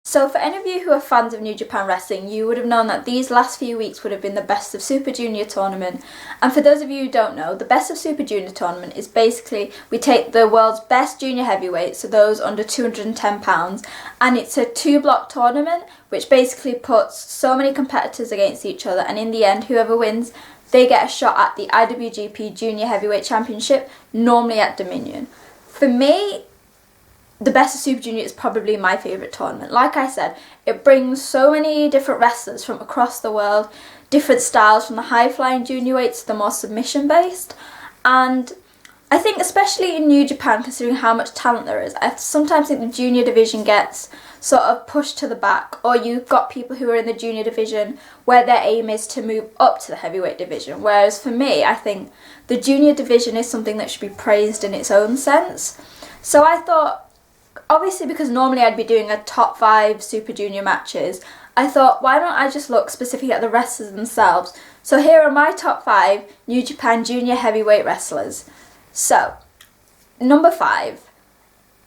So for any of you who are fans of New Japan Wrestling, you would have known that these last few weeks would have been the Best of Super Junior tournament. And for those of you who don't know, the Best of Super Junior tournament is basically, we take the world's best junior heavyweights, so those under £210, and it's a 2-block tournament, which basically puts so many competitors against each other, and in the end, whoever wins, they get a shot at the IWGP Junior Heavyweight Championship, normally at Dominion. For me, the Best of Super Junior is probably my favourite tournament. Like I said, it brings so many different wrestlers from across the world, different styles from the high-flying junior weights to the more submission-based. And I think especially in New Japan, considering how much talent there is, I sometimes think the junior division gets sort of pushed to the back, or you've got people who are in the junior division where their aim is to move up to the heavyweight division. Whereas for me, I think the junior division is something that should be praised in its own sense. So I thought, obviously, because normally I'd be doing a top 5 Super Junior matches, I thought, why don't I just look specifically at the wrestlers themselves? So here are my top 5 New Japan Junior Heavyweight wrestlers. So, number 5.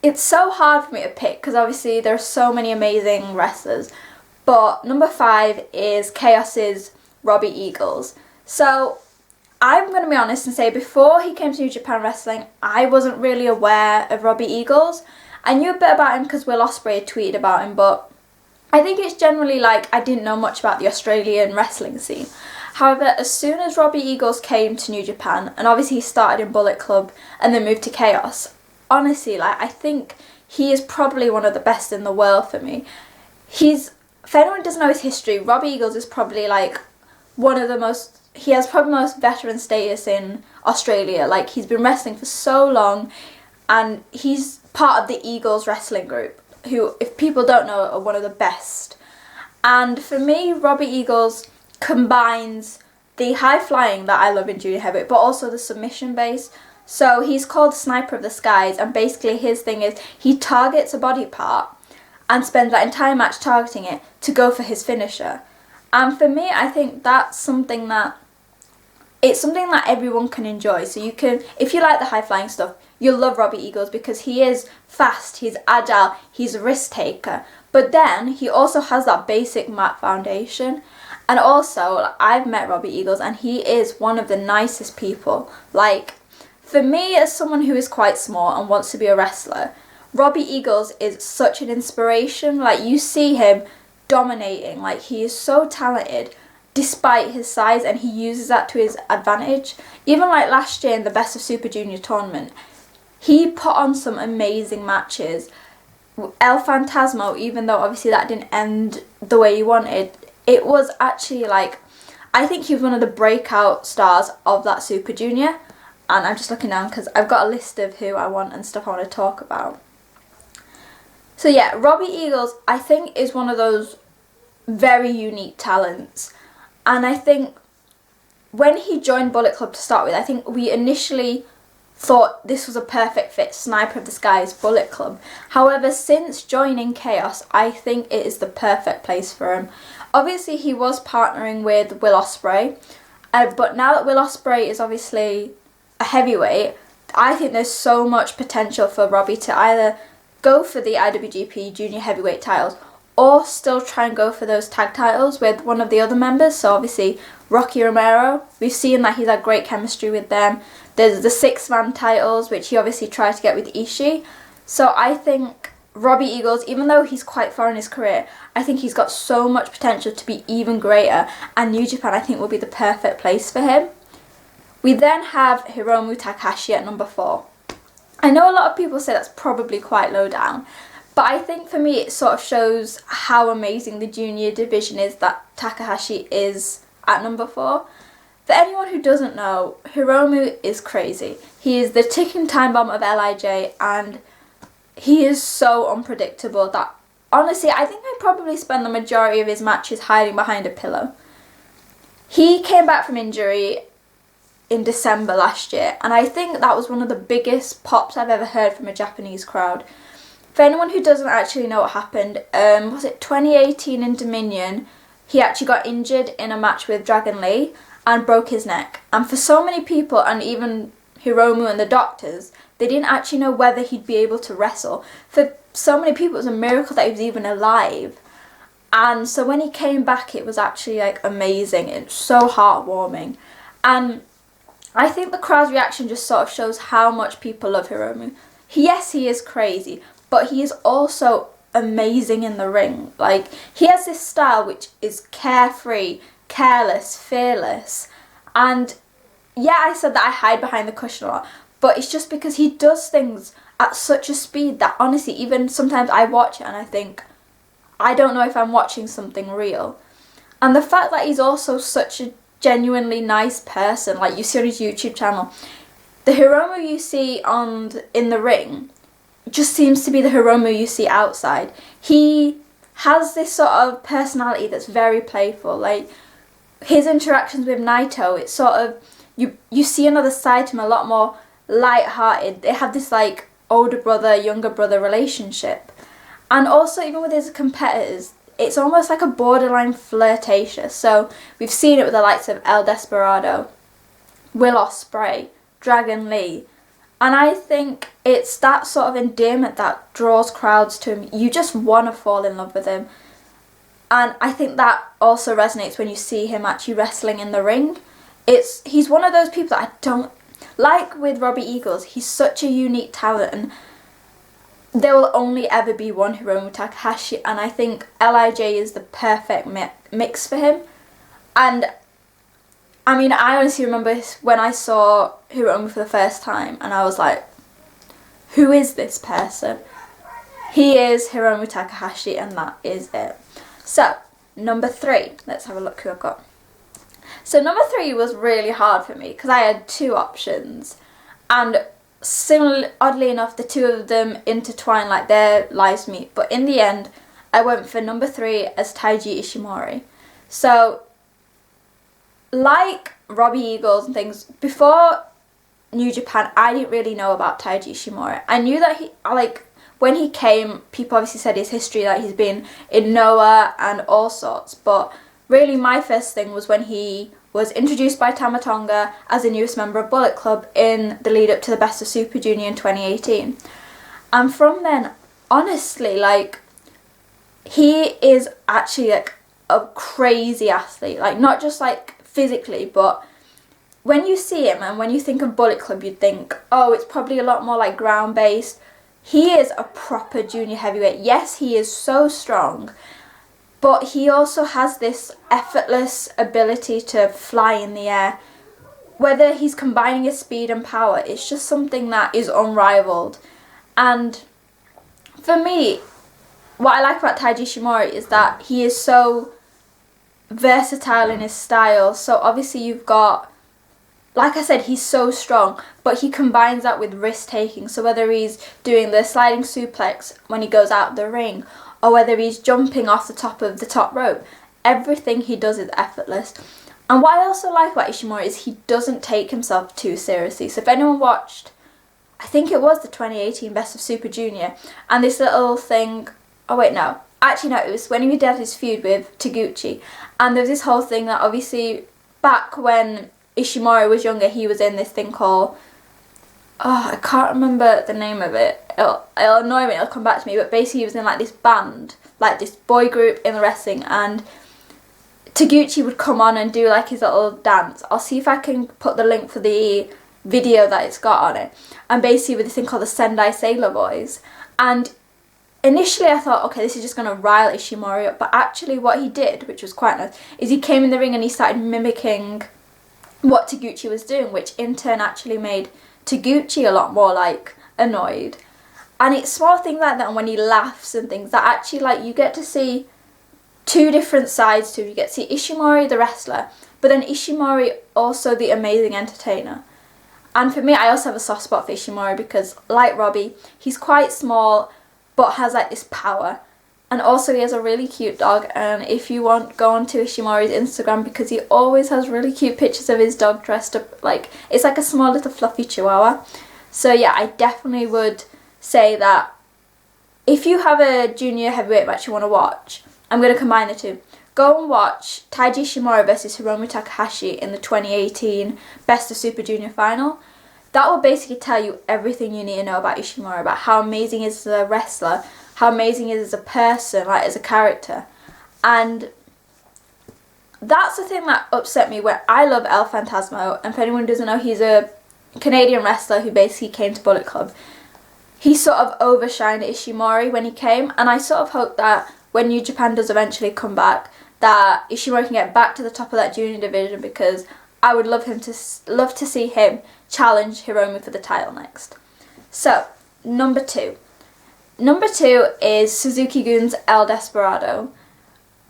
It's so hard for me to pick because obviously there are so many amazing wrestlers. But number 5 is Chaos's Robbie Eagles. So, I'm going to be honest and say before he came to New Japan Wrestling, I wasn't really aware of Robbie Eagles. I knew a bit about him because Will Ospreay had tweeted about him, but I think it's generally like I didn't know much about the Australian wrestling scene. However, as soon as Robbie Eagles came to New Japan, and obviously he started in Bullet Club and then moved to Chaos, honestly, like I think he is probably one of the best in the world for me. For anyone who doesn't know his history, Robbie Eagles is probably like he has probably the most veteran status in Australia. Like he's been wrestling for so long, and he's part of the Eagles wrestling group, who, if people don't know, are one of the best. And for me, Robbie Eagles combines the high flying that I love in junior heavyweight, but also the submission base. So he's called Sniper of the Skies, and basically his thing is he targets a body part and spends that entire match targeting it to go for his finisher. And for me, I think that's something that everyone can enjoy. So you can, if you like the high flying stuff, you'll love Robbie Eagles because he is fast, he's agile, he's a risk taker. But then he also has that basic mat foundation. And also, I've met Robbie Eagles and he is one of the nicest people. Like, for me as someone who is quite small and wants to be a wrestler, Robbie Eagles is such an inspiration. Like, you see him dominating, like he is so talented despite his size, and he uses that to his advantage. Even like last year in the Best of Super Junior tournament, he put on some amazing matches. El Fantasmo, even though obviously that didn't end the way he wanted, it was actually like, I think he was one of the breakout stars of that Super Junior. And I'm just looking down because I've got a list of who I want and stuff I want to talk about. So yeah, Robbie Eagles, I think, is one of those very unique talents. And I think when he joined Bullet Club to start with, I think we initially thought this was a perfect fit, Sniper of the Skies, Bullet Club. However, since joining Chaos, I think it is the perfect place for him. Obviously, he was partnering with Will Ospreay, but now that Will Ospreay is obviously a heavyweight, I think there's so much potential for Robbie to either go for the IWGP Junior Heavyweight titles or still try and go for those tag titles with one of the other members. So obviously Rocky Romero, we've seen that he's had great chemistry with them. There's the 6-man titles, which he obviously tried to get with Ishii. So I think Robbie Eagles, even though he's quite far in his career, I think he's got so much potential to be even greater, and New Japan I think will be the perfect place for him. We then have Hiromu Takahashi at number 4. I know a lot of people say that's probably quite low down, but I think for me it sort of shows how amazing the junior division is that Takahashi is at number 4. For anyone who doesn't know, Hiromu is crazy. He is the ticking time bomb of LIJ, and he is so unpredictable that honestly I think I probably spend the majority of his matches hiding behind a pillow. He came back from injury in December last year, and I think that was one of the biggest pops I've ever heard from a Japanese crowd. For anyone who doesn't actually know what happened, was it 2018 in Dominion, he actually got injured in a match with Dragon Lee and broke his neck. And for so many people, and even Hiromu and the doctors, they didn't actually know whether he'd be able to wrestle. For so many people, it was a miracle that he was even alive. And so when he came back, it was actually like amazing. It's so heartwarming. And I think the crowd's reaction just sort of shows how much people love Hiromu. Yes, he is crazy, but he is also amazing in the ring. Like, he has this style which is carefree, careless, fearless. And yeah, I said that I hide behind the cushion a lot, but it's just because he does things at such a speed that honestly, even sometimes I watch it and I think, I don't know if I'm watching something real. And the fact that he's also such a genuinely nice person, like you see on his YouTube channel, the Hiromu you see in the ring just seems to be the Hiromu you see outside. He has this sort of personality that's very playful. Like, his interactions with Naito, it's sort of, you see another side to him, a lot more light-hearted. They have this like older brother, younger brother relationship. And also, even with his competitors, it's almost like a borderline flirtatious. So we've seen it with the likes of El Desperado, Will Ospreay, Dragon Lee. And I think it's that sort of endearment that draws crowds to him. You just want to fall in love with him. And I think that also resonates when you see him actually wrestling in the ring. He's one of those people that I don't... Like with Robbie Eagles, he's such a unique talent, and there will only ever be one Hiromu Takahashi, and I think LIJ is the perfect mix for him. And I mean, I honestly remember when I saw Hiromu for the first time and I was like, who is this person? He is Hiromu Takahashi, and that is it. So, number 3. Let's have a look who I've got. So number 3 was really hard for me because I had 2 options, and similarly, oddly enough, the 2 of them intertwine, like their lives meet. But in the end, I went for number 3 as Taiji Ishimori. So, like Robbie Eagles and things, before New Japan, I didn't really know about Taiji Ishimori. I knew that when he came, people obviously said his history, that he's been in Noah and all sorts. But really, my first thing was when he was introduced by Tama Tonga as the newest member of Bullet Club in the lead up to the Best of Super Junior in 2018. And from then, honestly, like, he is actually like a crazy athlete. Like, not just like physically, but when you see him and when you think of Bullet Club, you'd think, oh, it's probably a lot more like ground based. He is a proper junior heavyweight. Yes, he is so strong, but he also has this effortless ability to fly in the air. Whether he's combining his speed and power, it's just something that is unrivaled. And for me, what I like about Taiji Ishimori is that he is so versatile in his style. So obviously you've got, like I said, he's so strong, but he combines that with risk taking. So whether he's doing the sliding suplex when he goes out the ring, or whether he's jumping off the top of the top rope, everything he does is effortless. And what I also like about Ishimori is he doesn't take himself too seriously. So if anyone watched, I think it was the 2018 Best of Super Junior, and this little thing, oh wait, no. Actually no, it was when he did his feud with Taguchi. And there was this whole thing that obviously back when Ishimori was younger, he was in this thing called, I can't remember the name of it. It'll annoy me, it'll come back to me. But basically he was in like this band, like this boy group in the wrestling, and Taguchi would come on and do like his little dance. I'll see if I can put the link for the video that it's got on it. And basically with this thing called the Sendai Sailor Boys. And initially I thought, okay, this is just going to rile Ishimori up. But actually what he did, which was quite nice, is he came in the ring and he started mimicking what Taguchi was doing, which in turn actually made Taguchi a lot more like annoyed. And it's small things like that, and when he laughs and things, that actually, like, you get to see 2 different sides to him. You get to see Ishimori the wrestler, but then Ishimori also the amazing entertainer. And for me, I also have a soft spot for Ishimori because, like Robbie, he's quite small but has like this power. And also he has a really cute dog, and if you want, go on to Ishimori's Instagram because he always has really cute pictures of his dog dressed up like, it's like a small little fluffy chihuahua. So yeah, I definitely would say that if you have a junior heavyweight match you want to watch, I'm going to combine the 2. Go and watch Taiji Ishimori versus Hiromu Takahashi in the 2018 Best of Super Junior final. That will basically tell you everything you need to know about Ishimori, about how amazing he is as a wrestler, how amazing he is as a person, like as a character. And that's the thing that upset me, where I love El Phantasmo, and if anyone doesn't know, he's a Canadian wrestler who basically came to Bullet Club. He sort of overshined Ishimori when he came, and I sort of hope that when New Japan does eventually come back, that Ishimori can get back to the top of that junior division, because I would love to see him challenge Hiromu for the title next. So, number 2. Number 2 is Suzuki-gun's El Desperado.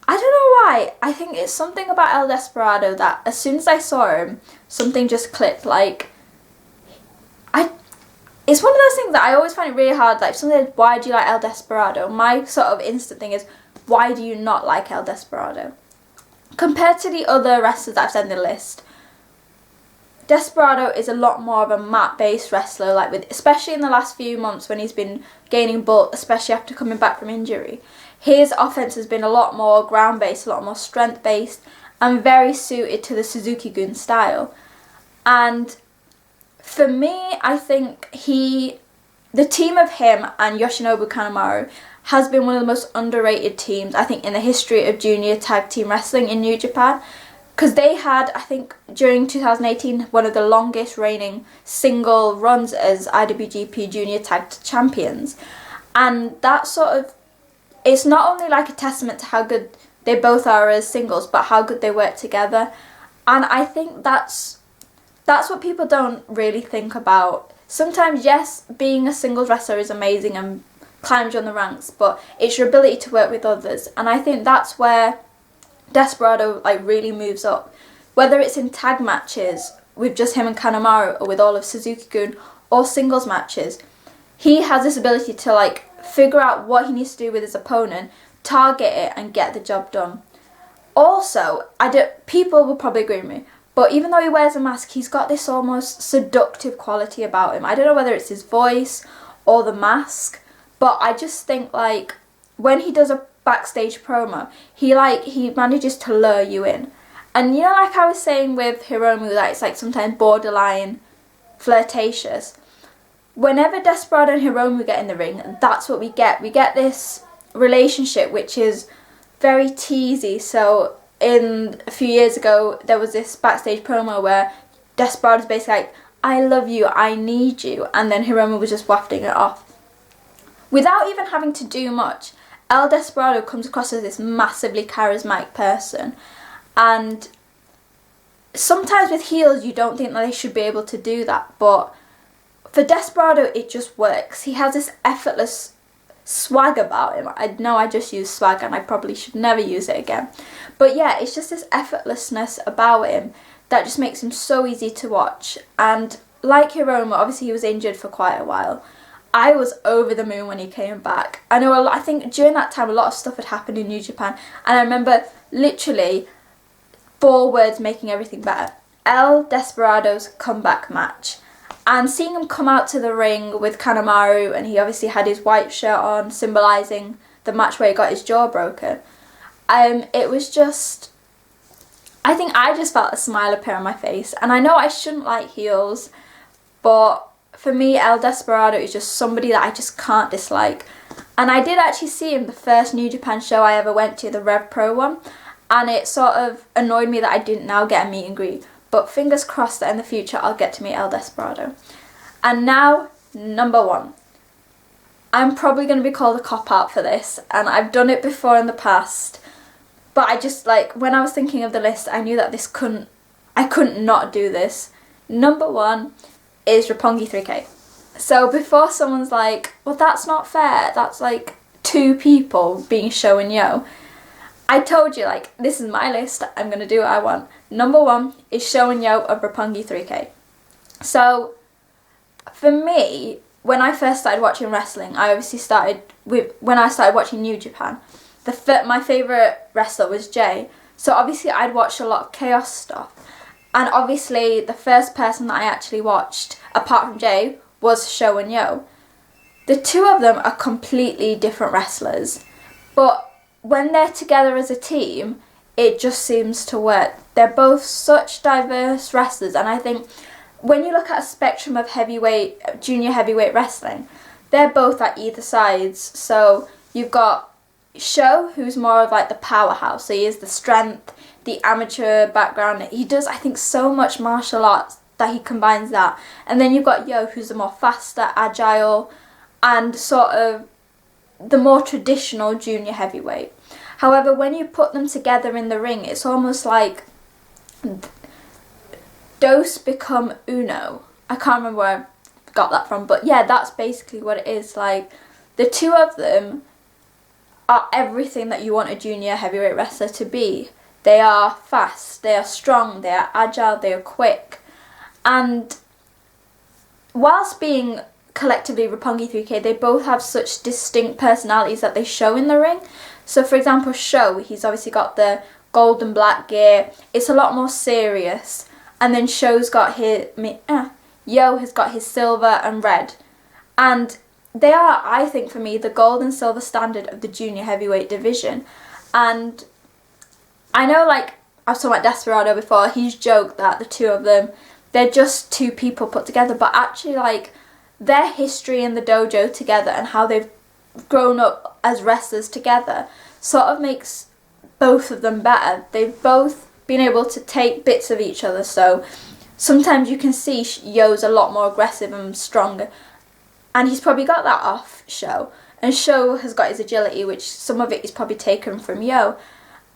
I don't know why, I think it's something about El Desperado that as soon as I saw him, something just clicked. Like, it's one of those things that I always find it really hard, like, if someone says, why do you like El Desperado? My sort of instant thing is, why do you not like El Desperado? Compared to the other wrestlers that I've said in the list, Desperado is a lot more of a mat-based wrestler, like especially in the last few months when he's been gaining bulk, especially after coming back from injury. His offense has been a lot more ground-based, a lot more strength-based, and very suited to the Suzuki-gun style. And for me, I think the team of him and Yoshinobu Kanemaru has been one of the most underrated teams, I think, in the history of junior tag team wrestling in New Japan. Because they had, I think, during 2018, one of the longest reigning single runs as IWGP Junior Tag Champions. And that sort of, it's not only like a testament to how good they both are as singles, but how good they work together. And I think that's what people don't really think about. Sometimes, yes, being a singles wrestler is amazing and climbs you on the ranks, but it's your ability to work with others. And I think that's where Desperado like really moves up. Whether it's in tag matches with just him and Kanemaru, or with all of Suzuki-gun, or singles matches, he has this ability to like figure out what he needs to do with his opponent, target it, and get the job done. Also, people will probably agree with me, but even though he wears a mask, he's got this almost seductive quality about him. I don't know whether it's his voice or the mask, but I just think like when he does a backstage promo, he manages to lure you in. And you know, like I was saying with Hiromu, that it's like sometimes borderline flirtatious. Whenever Desperado and Hiromu get in the ring, that's what we get. We get this relationship which is very teasy. So a few years ago, there was this backstage promo where Desperado's basically like, I love you, I need you, and then Hiromu was just wafting it off. Without even having to do much, El Desperado comes across as this massively charismatic person, and sometimes with heels you don't think that they should be able to do that, but for Desperado it just works. He has this effortless swag about him. I know I just used swag and I probably should never use it again, but yeah, it's just this effortlessness about him that just makes him so easy to watch. And like Hiromu, obviously he was injured for quite a while. I was over the moon when he came back. I think during that time a lot of stuff had happened in New Japan, and I remember literally 4 words making everything better: El Desperado's comeback match. And seeing him come out to the ring with Kanemaru, and he obviously had his white shirt on, symbolising the match where he got his jaw broken. It was just, I think I just felt a smile appear on my face. And I know I shouldn't like heels, but for me, El Desperado is just somebody that I just can't dislike. And I did actually see him the first New Japan show I ever went to, the Rev Pro one, and it sort of annoyed me that I didn't now get a meet and greet. But fingers crossed that in the future I'll get to meet El Desperado. And now, number 1. I'm probably going to be called a cop-out for this, and I've done it before in the past, but I just, like, when I was thinking of the list, I knew that I couldn't not do this. Number 1 is Roppongi 3K. So before someone's like, well, that's not fair, that's like 2 people being Sho and Yo, I told you, like, this is my list, I'm going to do what I want. Number 1 is Sho and Yo of Roppongi 3K. So for me, when I first started watching wrestling, I obviously when I started watching New Japan, my favourite wrestler was Jay. So obviously I'd watched a lot of Chaos stuff. And obviously the first person that I actually watched, apart from Jay, was Sho and Yo. The 2 of them are completely different wrestlers, but when they're together as a team, it just seems to work. They're both such diverse wrestlers, and I think when you look at a spectrum of junior heavyweight wrestling, they're both at either sides. So you've got Sho, who's more of like the powerhouse. So he is the strength, the amateur background. He does, I think, so much martial arts that he combines that. And then you've got Yo, who's the more faster, agile, and sort of the more traditional junior heavyweight. However, when you put them together in the ring, it's almost like Dos become Uno. I can't remember where I got that from, but yeah, that's basically what it is. Like, the two of them are everything that you want a junior heavyweight wrestler to be. They are fast, they are strong, they are agile, they are quick. And whilst being collectively Roppongi 3K, they both have such distinct personalities that they show in the ring. So for example, Sho, he's obviously got the gold and black gear. It's a lot more serious. And then Sho's got Yo has got his silver and red. And they are, I think for me, the gold and silver standard of the junior heavyweight division. And I know, like, I was talking about Desperado before, he's joked that the two of them, they're just two people put together, but actually, like, their history in the dojo together and how they've grown up as wrestlers together sort of makes both of them better. They've both been able to take bits of each other, so sometimes you can see Yo's a lot more aggressive and stronger, and he's probably got that off Sho, and Sho has got his agility, which some of it is probably taken from Yo,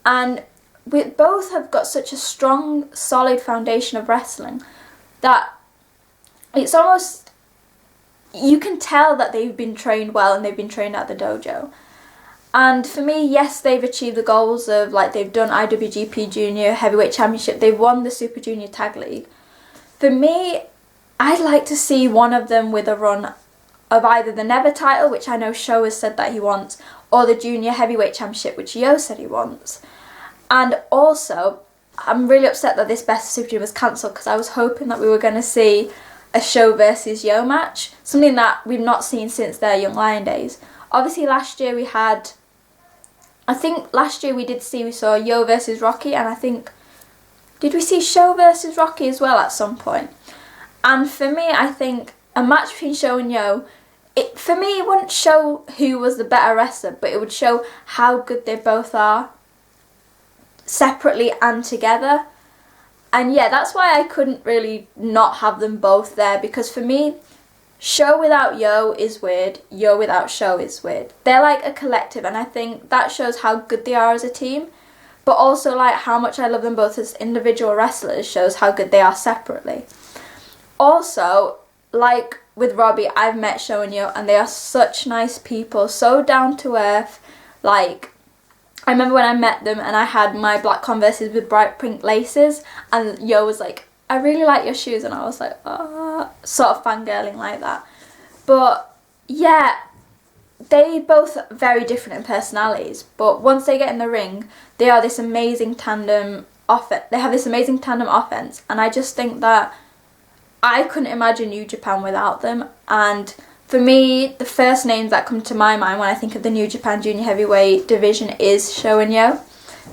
and we both have got such a strong, solid foundation of wrestling that it's almost, you can tell that they've been trained well and they've been trained at the dojo. And for me, yes, they've achieved the goals of, like, they've done IWGP Junior Heavyweight Championship, they've won the Super Junior Tag League. For me, I'd like to see one of them with a run of either the Never title, which I know Sho has said that he wants, or the Junior Heavyweight Championship, which Yo said he wants. And also, I'm really upset that this Best of Super Junior was cancelled, because I was hoping that we were going to see a Sho versus Yo match, something that we've not seen since their Young Lion days. Obviously last year we had, I think last year we saw Yo versus Rocky, and I think, did we see Sho versus Rocky as well at some point? And for me, I think a match between Sho and Yo, for me, it wouldn't show who was the better wrestler, but it would show how good they both are, separately and together. And yeah, that's why I couldn't really not have them both there, because for me, Sho without Yo is weird, Yo without Sho is weird. They're like a collective, and I think that shows how good they are as a team, but also like how much I love them both as individual wrestlers shows how good they are separately. Also, like with Robbie, I've met Sho and Yo, and they are such nice people, so down to earth. Like, I remember when I met them and I had my black Converses with bright pink laces, and Yo was like, I really like your shoes, and I was like, oh, sort of fangirling like that. But yeah, they both very different in personalities, but once they get in the ring, they are this amazing tandem offense. They have this amazing tandem offense, and I just think that I couldn't imagine New Japan without them. And for me, the first names that come to my mind when I think of the New Japan Junior Heavyweight division is Sho and Yo.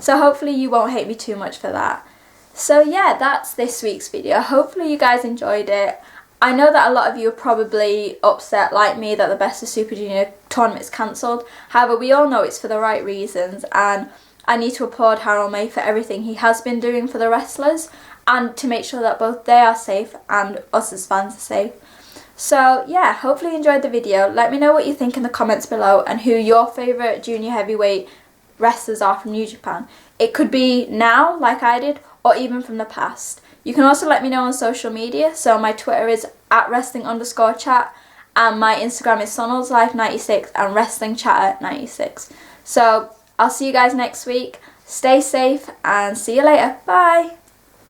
So hopefully you won't hate me too much for that. So yeah, that's this week's video. Hopefully you guys enjoyed it. I know that a lot of you are probably upset like me that the Best of Super Junior tournament is cancelled. However, we all know it's for the right reasons, and I need to applaud Harold May for everything he has been doing for the wrestlers, and to make sure that both they are safe and us as fans are safe. So yeah, hopefully you enjoyed the video. Let me know what you think in the comments below, and who your favourite junior heavyweight wrestlers are from New Japan. It could be now, like I did, or even from the past. You can also let me know on social media. So my Twitter is @wrestling_chat, and my Instagram is sonalslife96 and wrestlingchatter96. So I'll see you guys next week. Stay safe and see you later. Bye.